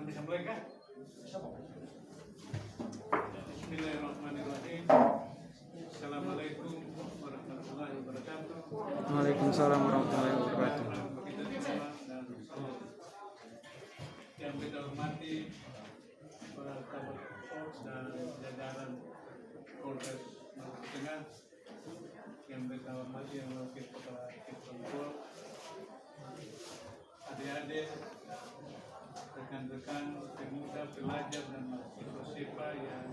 Bisa mulai kan? Bismillahirrahmanirrahim. Assalamualaikum warahmatullahi wabarakatuh. Waalaikumsalam warahmatullahi wabarakatuh. Yang kita hormati para kabit Polres dan jajaran Polres Maluku Tengah, yang kita hormati yang wakil kepala Polres, adik-adik, rekan-rekan pemuda, pelajar dan mahasiswa SIPA yang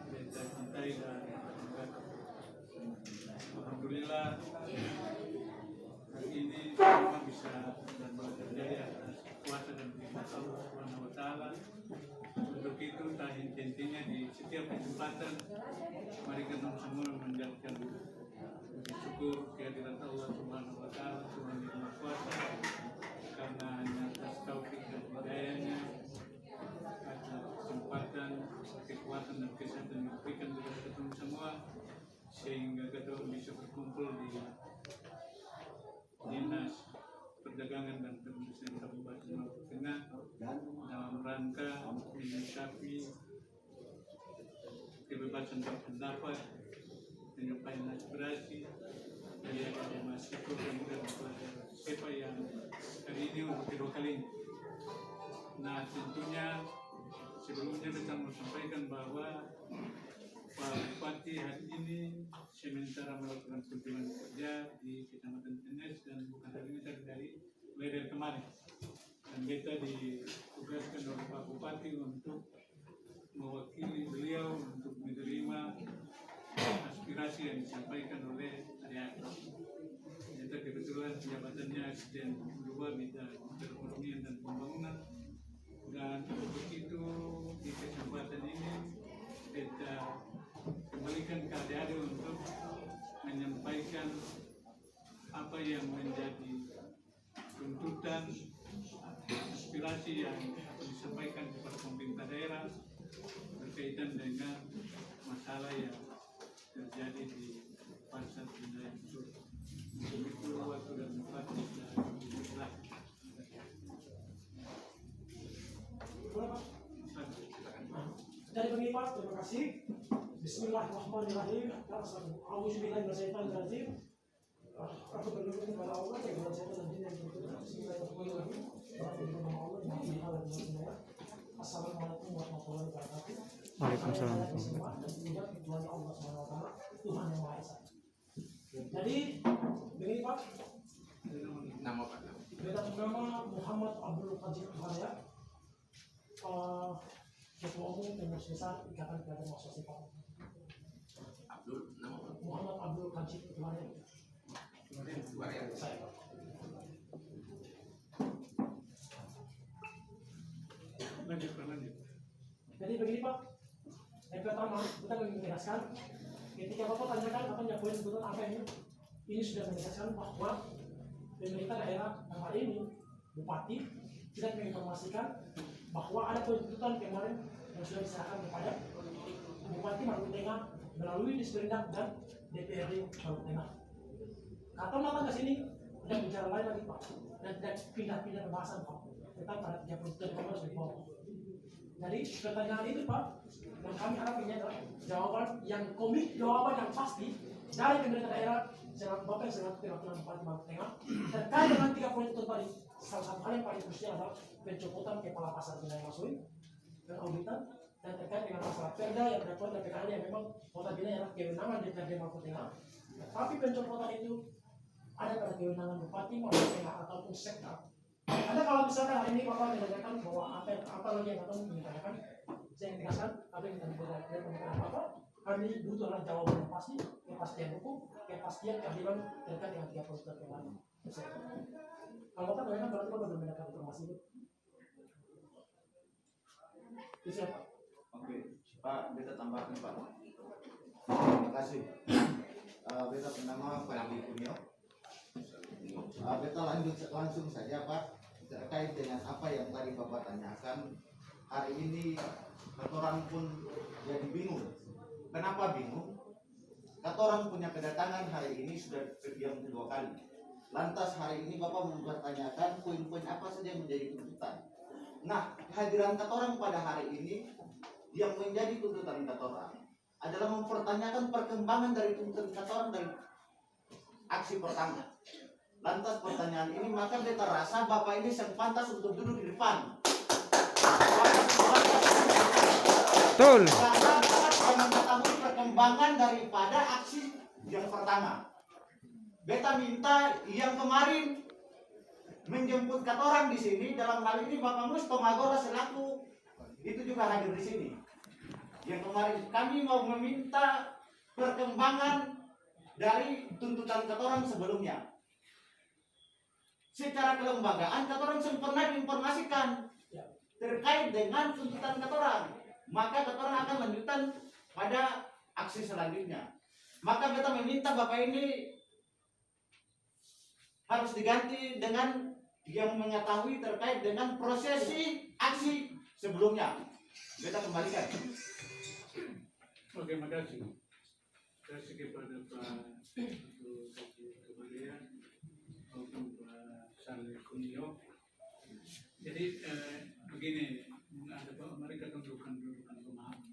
kita cintai dan banggakan. Alhamdulillah hari ini semua bisa dan boleh terjadi atas kuasa dan nikmat Allah Subhanahu wa Ta'ala. Untuk itu intinya di setiap kesempatan mari kita semua menjadikan syukur kehadiran Allah Subhanahu wa Ta'ala, Tuhan yang Maha Kuasa, karena hanya atas taufik dan hidayahnya, atas kesempatan, kekuatan dan kesehatan yang diberikan kepada kita semua, sehingga kita bisa berkumpul di Dinas Perdagangan dan Perindustrian Kabupaten Maluku Tengah dalam rangka menyikapi kebebasan berpendapat, penyampaian aspirasi dari mahasiswa pemuda dan pelajar SIPA yang hari ini untuk kedua kalinya. Nah, tentunya sebelumnya kita mau sampaikan bahwa Pak Bupati hari ini sementara melakukan kunjungan kerja di Kecamatan Tenes, dan bukan hari ini dari kemarin. Dan kita ditugaskan oleh Pak Bupati untuk mewakili beliau untuk menerima aspirasi yang disampaikan oleh adik-adik. Kita kebetulan jabatannya Asisten 2 Bidang Perekonomian dan Pembangunan, dan untuk itu di kesempatan ini kita kembalikan ke adik-adik untuk menyampaikan apa yang menjadi tuntutan aspirasi yang akan disampaikan kepada pemerintah daerah berkaitan dengan masalah yang terjadi di pasar wilayah Sur. Itu waktu dan tempat kita dimulai. Dari begini Pak, terima kasih. Bismillahirrahmanirrahim. Auzubillahiminasyaitonirrajim. Aku berdoa kepada Allah yang buat saya dan yang berdoa. Bismillahirrahmanirrahim. Assalamualaikum warahmatullahi wabarakatuh. Waalaikumsalam. Tuhan yang Maha Esa. Jadi begini Pak. Nama Pak. Nama Muhammad Abdul Qadir Tuhanaya. Ketua Umum Pengurus Besar Ikatan Pelajar Mahasiswa SIPA. Muhammad Abdul Qadir Tuhanaya. Saya Pak. Lanjut. Jadi begini Pak, yang pertama kita ingin menjelaskan ketika Bapak tanyakan apa yang poin kebetulan apa ini sudah menjelaskan bahwa pemerintah daerah dalam hal ini Bupati tidak menginformasikan bahwa ada tuntutan kemarin yang sudah diserahkan kepada Bupati Maluku Tengah melalui Disperindak dan DPRD Maluku Tengah. Kata mata ke sini tidak bicara lain lagi Pak, dan tidak pindah-pindah pembahasan Pak, tetap pada 3 tuntutan kemarin sudah dibawa. Jadi pertanyaan itu Pak, yang kami harapkan adalah jawaban yang komik, jawaban yang pasti dari pemerintah daerah selaku Bapak selaku perwakilan Bupati Maluku Tengah terkait dengan 3 poin itu tadi. Salah satu hal yang paling krusial adalah pencopotan kepala pasar wilayah Masui dan auditan, dan terkait dengan masalah perda yang berkaitan dengan PKL yang memang notabene adalah kewenangan DPRD Maluku Tengah. Tapi pencopotan itu ada pada kewenangan Bupati Maluku Tengah ataupun sektor. Anda kalau misalkan hari ini Bapak menanyakan bahwa apa lagi yang akan ditanyakan, saya ingin tegaskan apa yang kita berikan apa, kami butuh jawaban yang pasti, kepastian hukum, ketidakpastian keadilan terkait dengan 3 poin terkait. Kalau kan berarti Bapak belum mendapat informasi itu. Itu siapa? Oke, Pak, beta tambahkan Pak. Terima kasih. Beta bernama Pak Adi Kunio. Beta langsung saja Pak, terkait dengan apa yang tadi Bapak tanyakan. Hari ini orang pun jadi bingung. Kenapa bingung? Orang punya kedatangan hari ini sudah yang kedua kali. Lantas hari ini Bapak mempertanyakan poin-poin apa saja yang menjadi tuntutan. Nah, kehadiran orang pada hari ini yang menjadi tuntutan orang adalah mempertanyakan perkembangan dari tuntutan orang dari aksi pertama. Lantas pertanyaan ini maka beta rasa Bapak ini yang pantas untuk duduk di depan. Betul. Karena Bapak mengetahui perkembangan daripada aksi yang pertama. Beta minta yang kemarin menjemput orang di sini, dalam hal ini Bapak Musto Magora selaku itu juga hadir di sini. Yang kemarin kami mau meminta perkembangan dari tuntutan orang sebelumnya. Secara kelembagaan orang pernah diinformasikan terkait dengan tuntutan orang. Maka orang akan lanjutkan pada aksi selanjutnya. Maka kita meminta Bapak ini harus diganti dengan yang mengetahui terkait dengan prosesi aksi sebelumnya. Kita kembalikan. Oke, makasih. Terima kasih kepada Pak Kemaria maupun Pak Saleh Kunio. Jadi begini, ada mereka tentukan pemahaman.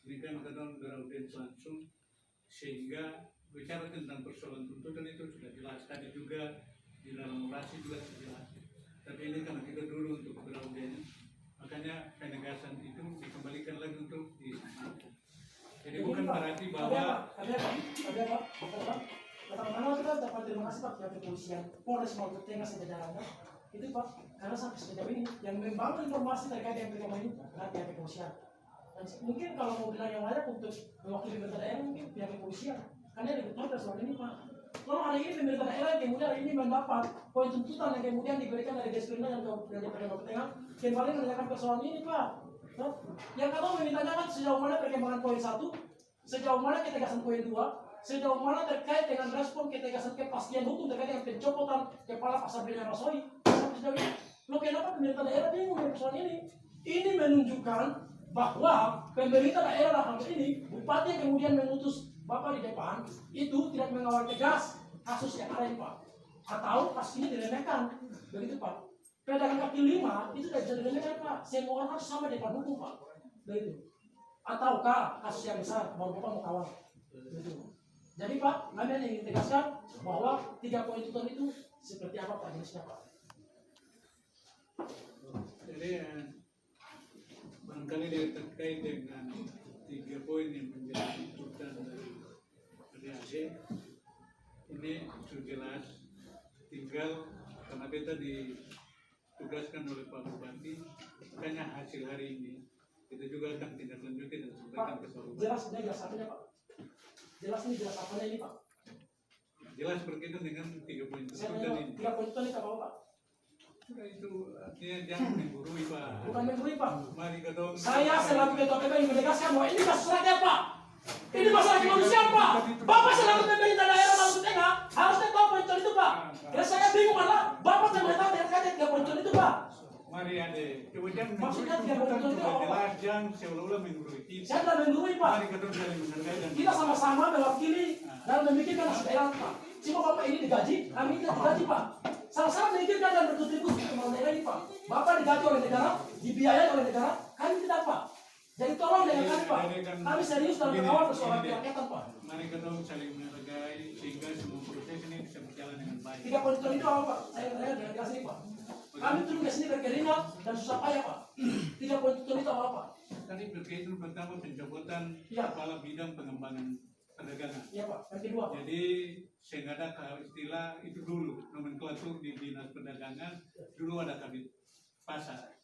Ini kan kadang beraudiens langsung sehingga bicara tentang persoalan tuntutan itu sudah jelas. Tadi juga di dalam orasi juga sudah jelas. Tapi ini karena kita dulu untuk beraudiens, makanya penegasan itu dikembalikan lagi untuk disampaikan. Jadi bukan berarti bahwa pertama-tama kita dapat terima kasih Pak pihak kepolisian Polres Maluku Tengah sejajarannya itu Pak, karena sampai sejauh ini yang membangun informasi terkait yang pertama ini adalah pihak kepolisian. Dan mungkin kalau mau bilang yang layak untuk mewakili pemerintah daerah mungkin pihak kepolisian, karena ada betul persoalan ini Pak. Kalau hari ini pemerintah daerah yang kemudian hari ini mendapat poin tuntutan yang kemudian diberikan dari Desperinda yang dari Maluku Tengah kembali menanyakan persoalan ini Pak. Yang kedua memintakan sejauh mana perkembangan poin 1, sejauh mana ketegasan poin 2, sejauh mana terkait dengan respon ketegasan kepastian hukum terkait dengan pencopotan kepala pasar Bina Rasoi. Sampai sejauh ini, lo kenapa pemerintah daerah bingung dengan persoalan ini? Ini menunjukkan bahwa pemerintah daerah dalam hal ini, bupati yang kemudian mengutus Bapak di depan, itu tidak mengawal tegas kasus yang ada ini Pak. Atau kasus ini diremehkan, begitu Pak. Pedagang kaki 5 itu tidak bisa diremehkan Pak. Semua orang harus sama di depan hukum Pak. Begitu. Ataukah kasus yang besar baru Bapak mau kawal? Begitu. Jadi Pak, kami ingin tegaskan bahwa 3 poin tuntutan itu seperti apa Pak jenisnya Pak? jadi barangkali dia terkait dengan 3 poin yang menjadi tuntutan dari AC ini sudah jelas, tinggal karena beta ditugaskan oleh Pak Bupati, makanya hasil hari ini kita juga akan tindak lanjuti dan sampaikan ke Pak Bupati. Jelas apanya Pak? Jelas apanya ini Pak? Jelas berkaitan dengan 3 poin Saya tuntutan tanya ini. 3 poin tuntutan itu apa Pak? Sudah itu artinya jangan menggurui Pak. Bukan menggurui Pak. Mari ke dong. Saya selaku ketua KPI menegaskan bahwa ini kasus rakyat Pak. Ini masalah kemanusiaan Pak. Bapak selaku pemerintah daerah Maluku Tengah harusnya tahu poin itu Pak. Karena saya bingung adalah Bapak yang mengetahui terkait 3 poin itu Pak. Mari adek, coba jangan Maksudnya menggurui. 3 poin Tuntutan itu sudah apa Pak? jelas, jangan seolah-olah menggurui kita. Saya tidak menggurui Pak. Mari ke dong saling menghargai dan Kita sama-sama mewakili dan memikirkan nasib daerah Pak. Cuma Bapak ini digaji, kami tidak digaji Pak. Sama-sama memikirkan dan berkontribusi ke pembangunan daerah ini Pak. Bapak digaji oleh negara, dibiayai oleh negara, kami tidak Pak. Jadi tolong dengan kami Pak. Kami serius dalam mengawal persoalan kerakyatan Pak. mari ke dong saling menghargai sehingga semua proses ini bisa berjalan dengan baik. 3 poin itu apa Pak? Saya dengan jelas ini Pak. Kami turun ke sini berkeringat dan susah payah Pak. 3 poin itu apa Pak? Tadi berkaitan pertama pencopotan Iya. kepala bidang pengembangan perdagangan. Iya Pak. Yang kedua Pak. Jadi sehingga ada istilah itu dulu nomenklatur di dinas perdagangan dulu ada kabit pasar.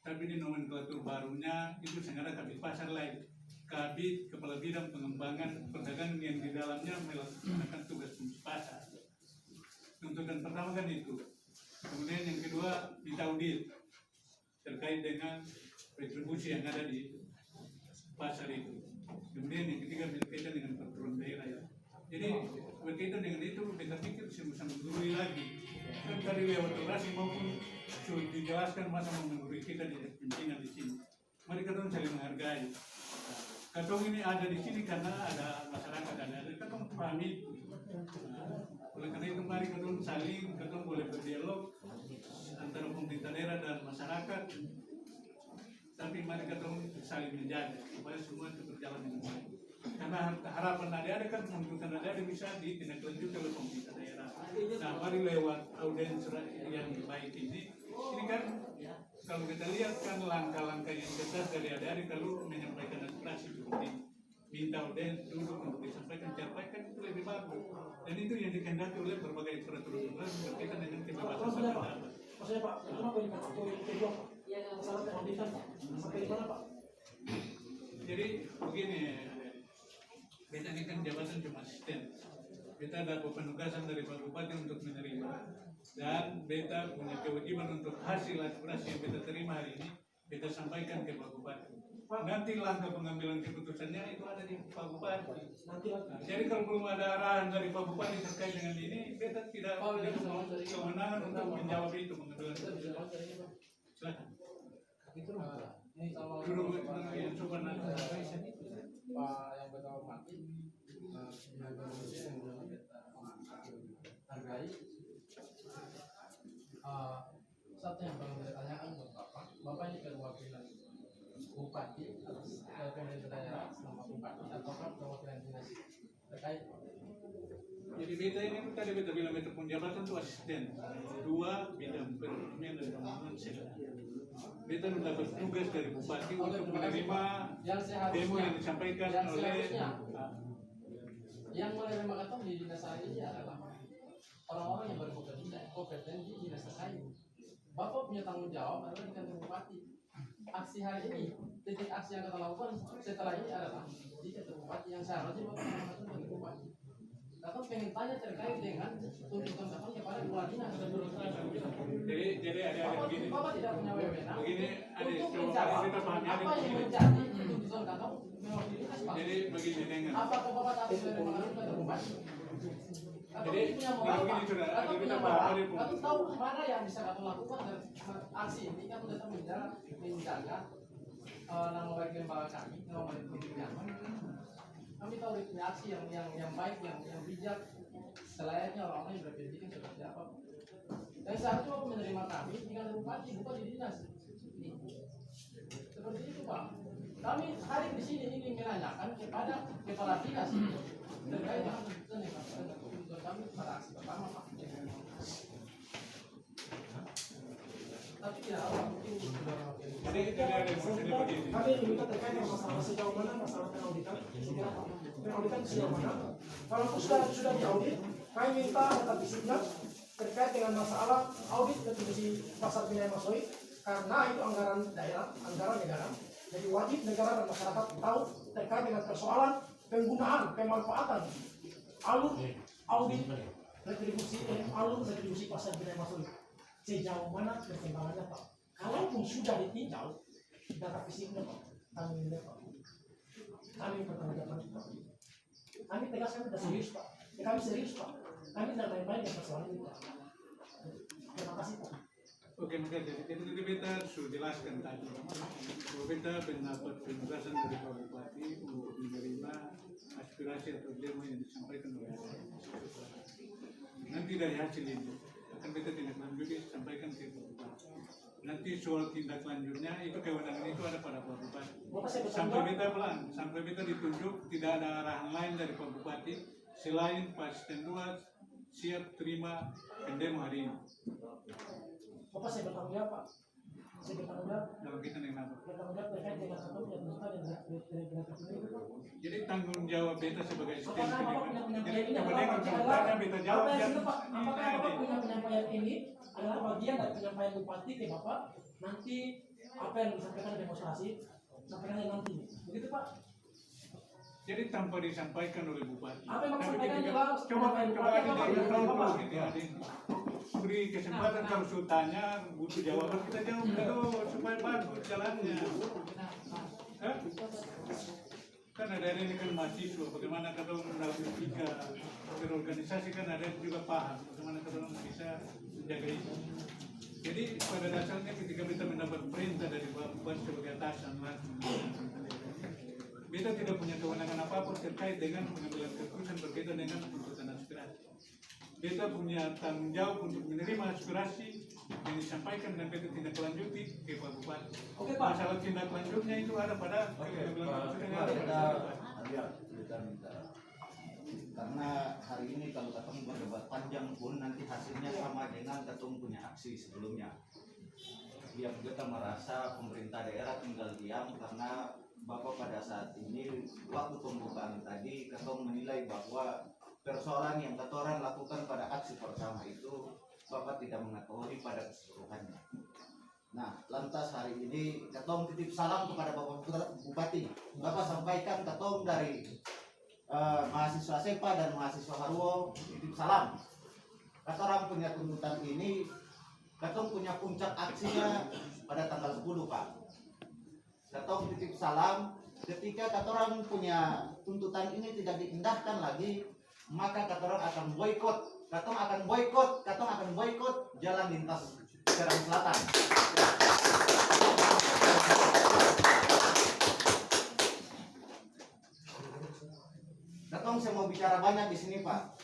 Tapi di nomenklatur barunya itu sehingga ada kabit pasar lain. Kabid Kepala Bidang Pengembangan Perdagangan yang di dalamnya melaksanakan tugas fungsi pasar. Tuntutan pertama kan itu. Kemudian yang kedua minta audit terkait dengan retribusi yang ada di pasar itu. Kemudian yang ketiga berkaitan dengan peraturan daerah ya. Jadi berkaitan dengan itu kita pikir bisa mendului lagi. Kan tadi lewat orasi maupun sudah dijelaskan masa menurut kita di pimpinan di sini. Mari kita saling menghargai. Katong ini ada di sini karena ada masyarakat ada katong pahami. Oleh karena itu mari katong boleh berdialog antara pemerintah daerah dan masyarakat. Tapi mari katong saling menjaga supaya semua itu berjalan dengan baik. Karena harapan adik-adik kan tuntutan adik-adik bisa ditindaklanjuti oleh pemerintah daerah. Nah, mari lewat audiens yang baik ini kan kalau kita lihat kan langkah-langkah yang tegas dari adik-adik kalau menyampaikan aspirasi seperti minta audiens duduk untuk disampaikan itu lebih bagus. Dan itu yang dikehendaki oleh berbagai peraturan berkaitan dengan kebebasan berpendapat. Maksudnya Pak, itu apa yang kedua Pak? Masalah pengauditan Pak, sampai di mana Pak? Jadi begini, beta ini kan jabatan cuma asisten. Beta ada penugasan dari Pak Bupati untuk menerima. Dan beta punya kewajiban untuk hasil aspirasi yang beta terima hari ini, beta sampaikan ke Pak Bupati. Nanti langkah pengambilan keputusannya itu ada di Pak Bupati. Nah, jadi kalau belum ada arahan dari Pak Bupati terkait dengan ini, beta tidak punya kewenangan untuk menjawab itu pengambilan keputusan. Silakan. Dulu yang coba nanti. Pak yang kita hormati, hargai. Satu yang perlu saya tanyakan untuk Bapak ini perwakilan Bupati atas pemerintah daerah selama Bupati atau perwakilan dinas terkait? Jadi beta ini tadi beta bilang beta pun jabatan itu asisten. Dua bidang perekonomian dan pembangunan sehat. Beta mendapat tugas dari Bupati untuk menerima demo yang disampaikan oleh yang menerima ketong di dinas ini adalah orang-orang yang berkompeten di dinas terkait. Bapak punya tanggung jawab adalah di kantor Bupati. Aksi hari ini, titik aksi yang kita lakukan setelah ini adalah di kantor Bupati yang seharusnya Bapak mengatur dari Bupati. Kakak pengen tanya terkait dengan tuntutan kakak kepada kepala dinas. Jadi ada begini. Bapak tidak punya wewenang. Begini ada Untuk coba menjawab kita pahami ada apa yang begini. menjadi tuntutan kakak mewakili dinas Pak. Jadi begini dengar. Apakah Bapak tak boleh mengatur kantor Bupati? Jadi begini sudah ada kita pahami pun. Kakak tahu mana yang bisa kakak lakukan dan aksi ini kan tetap menjaga nama baik lembaga kami, nama baik nyaman. Kami tahu itu aksi yang baik, yang bijak, selayaknya orang-orang yang berpendidikan seperti apa. Dan saat itu menerima kami di kantor Bupati, bukan di dinas. Seperti itu Pak. Kami hari di sini ingin menanyakan kepada kepala dinas terkait dengan tuntutan kami pada aksi pertama Pak. Tapi tidak apa mungkin Jadi ada begini. Kami minta terkait dengan masalah sejauh mana masalah pengauditan, pengauditan sejauh mana. Kalau sudah diaudit, kami minta data fisiknya terkait dengan masalah audit retribusi pasar Binai Masohi, karena itu anggaran daerah, anggaran negara. Jadi wajib negara dan masyarakat tahu terkait dengan persoalan penggunaan, pemanfaatan alur audit retribusi pasar Binai Masohi. Sejauh mana perkembangannya Pak? Kalaupun sudah ditinjau data fisiknya Pak, kami minta Pak. Kami bertanggung jawab Pak. Kami tegaskan sudah serius Pak. Ya, kami serius Pak. Kami tidak main-main dengan persoalan ini Pak. Terima kasih Pak. Oke, makanya jadi itu beta sudah jelaskan tadi. Bahwa beta mendapat penugasan dari Pak Bupati untuk menerima aspirasi atau demo yang disampaikan oleh nanti dari hasil itu akan beta tindak lanjuti sampaikan ke Pak Bupati. Nanti soal tindak lanjutnya itu kewenangan itu ada pada Pak Bupati. Sampai beta ditunjuk tidak ada arahan lain dari Pak Bupati selain Pak Asisten 2 siap terima pendemo hari ini. Bapak saya bertanggung jawab Pak. Saya bertanggung jawab. Dalam kita yang apa? Bertanggung jawab terkait dengan satu yang minta dan tidak Pak. Jadi tanggung jawab beta sebagai asisten Apakah Bapak punya penyampaian ini kemudian adalah tanya beta jawab Bapak dan Pak, apakah Bapak punya penyampaian ini adalah bagian dari penyampaian Bupati ke Bapak nanti apa yang disampaikan demonstrasi sampaikan nanti begitu Pak? Jadi tanpa disampaikan oleh bupati. Apa yang Tapi disampaikan ketika- jelas? coba Bupati coba aja apa? dia tahu Apa? terus gitu ya. Beri kesempatan kalau saya tanya butuh jawaban kita jawab dulu supaya bagus jalannya. Hah? Kan ada ini kan mahasiswa, bagaimana kalau dalam etika berorganisasi kan ada yang juga paham bagaimana kalau bisa menjaga itu. Jadi pada dasarnya ketika kita mendapat perintah dari Bapak sebagai atasan langsung, kita tidak punya kewenangan apapun terkait dengan pengambilan keputusan berkaitan dengan tuntutan aspirasi. Kita punya tanggung jawab untuk menerima aspirasi yang disampaikan dan kita tindak lanjuti ke Pak Bupati. Oke, Pak. Masalah tindak lanjutnya itu ada pada pengambilan keputusan yang ada pada Bupati. Kita minta karena hari ini kalau ketemu berdebat panjang pun nanti hasilnya sama dengan ketemu punya aksi sebelumnya. Yang kita merasa pemerintah daerah tinggal diam karena Bapak pada saat ini waktu pembukaan tadi ketemu menilai bahwa persoalan yang ketoran lakukan pada aksi pertama itu Bapak tidak mengetahui pada keseluruhannya. Nah, lantas hari ini ketong titip salam kepada Bapak Bupati. Bapak sampaikan ketong dari mahasiswa SEPA dan mahasiswa Haruo titip salam. Ketorang punya tuntutan ini, ketong punya puncak aksinya pada tanggal 10, Pak. Ketong titip salam, ketika ketorang punya tuntutan ini tidak diindahkan lagi, maka ketorang akan boikot. Ketong akan boikot jalan lintas Serang Selatan. Ketong saya mau bicara banyak di sini, Pak.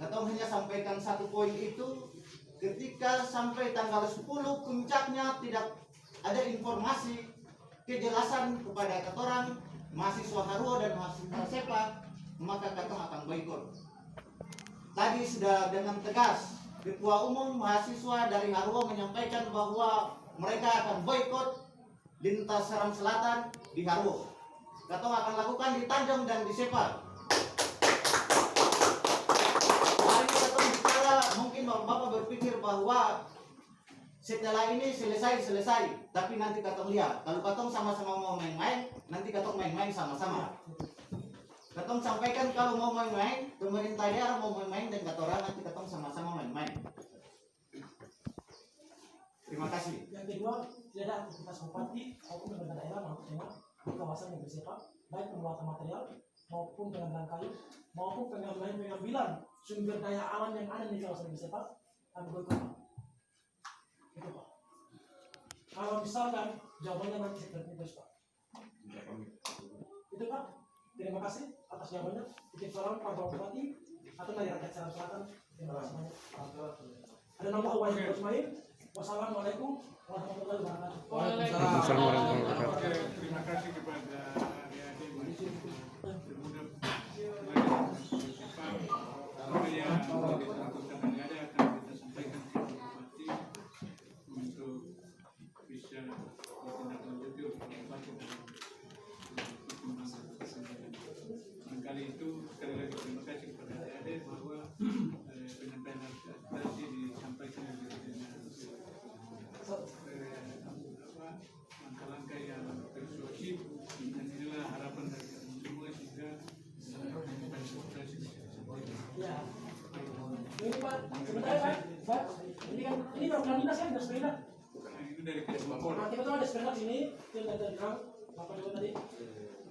Ketong hanya sampaikan satu poin itu, ketika sampai tanggal 10 puncaknya tidak ada informasi kejelasan kepada ketorang mahasiswa Haruo dan mahasiswa SEPA, maka ketong akan boikot. Tadi sudah dengan tegas Ketua Umum mahasiswa dari Haruo menyampaikan bahwa mereka akan boikot lintas Serang Selatan di Haruo. Ketong akan lakukan di Tanjung dan di SEPA. Hari ini ketong bicara, mungkin Bapak berpikir bahwa setelah ini selesai, tapi nanti ketong lihat. Kalau ketong sama-sama mau main-main, nanti ketong main-main sama-sama. Ketong sampaikan kalau mau main-main, pemerintah daerah mau main-main dan ketorang nanti ketong sama-sama main-main. Terima kasih. Yang kedua, tidak ada aktivitas bupati maupun pemerintah daerah maupun di kawasan yang bersifat baik pembuatan material maupun pengambilan kayu maupun pengambilan sumber daya alam yang ada di kawasan yang bersifat kami boikot, Pak. Itu, Pak. Kalau misalkan jawabannya nanti seperti itu, Pak. Itu, Pak. Terima kasih atas jawabannya. Titip salam Pak Bupati atau dari rakyat Serang Selatan. Terima kasih banyak. Ada nama Wahid Ismail. Wassalamualaikum warahmatullahi wabarakatuh. Waalaikumsalam warahmatullahi wabarakatuh. Oke, terima kasih kepada adik-adik mahasiswa pemuda apa yang dilakukan yang ada akan kita sampaikan ke Bupati untuk bisa ditindaklanjuti oleh Bupati dalam perkembangan. Kali itu sekali lagi terima kasih kepada adik-adik bahwa penyampaian aspirasi disampaikan dengan langkah-langkah yang persuasif, dan inilah harapan dari kami semua sehingga aspirasi bisa disampaikan. Ya. Ini Pak, sebentar Pak. Ini program dinas kan, dinas sepeda. Itu dari kedua pol. Nah, kita tuh ada sepeda sini, yang dari bilang, Bapak juga tadi.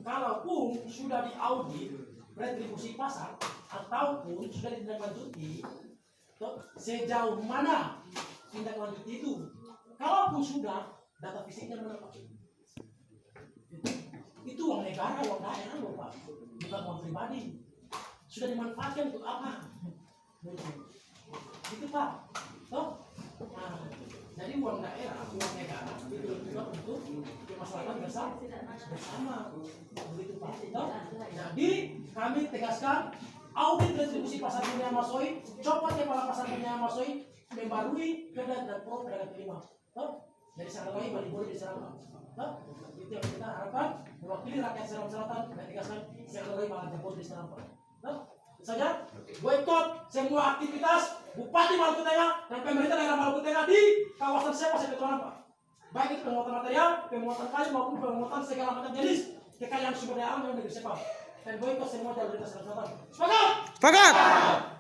Kalaupun sudah diaudit retribusi pasar ataupun sudah ditindaklanjuti, sejauh mana tindak lanjut itu? Kalaupun sudah, data fisiknya mana, Pak? Itu uang negara, uang daerah loh, Pak, bukan uang pribadi. Sudah dimanfaatkan untuk apa? Itu, Pak. Toh? Nah, jadi uang daerah, uang negara itu juga untuk masyarakat bersama. Begitu, Pak. Toh? Jadi kami tegaskan audit retribusi pasar dunia Masoi, copot kepala pasar dunia Masoi, membarui perda dan pro pedagang kelima. Toh? Dari sana lagi balik boleh diserang. Toh? Itu yang kita harapkan mewakili rakyat Serang Selatan dan tegaskan sana lagi malah jempol diserang. Toh? Saja boikot semua aktivitas Bupati Maluku Tengah dan pemerintah daerah Maluku Tengah di kawasan SEPA Sepetuanan, Pak. Baik itu penguatan material, penguatan kayu maupun penguatan segala macam jenis kekayaan sumber daya alam yang ada di SEPA. dan boykot semua jalur lintas selatan. Sepakat? Sepakat!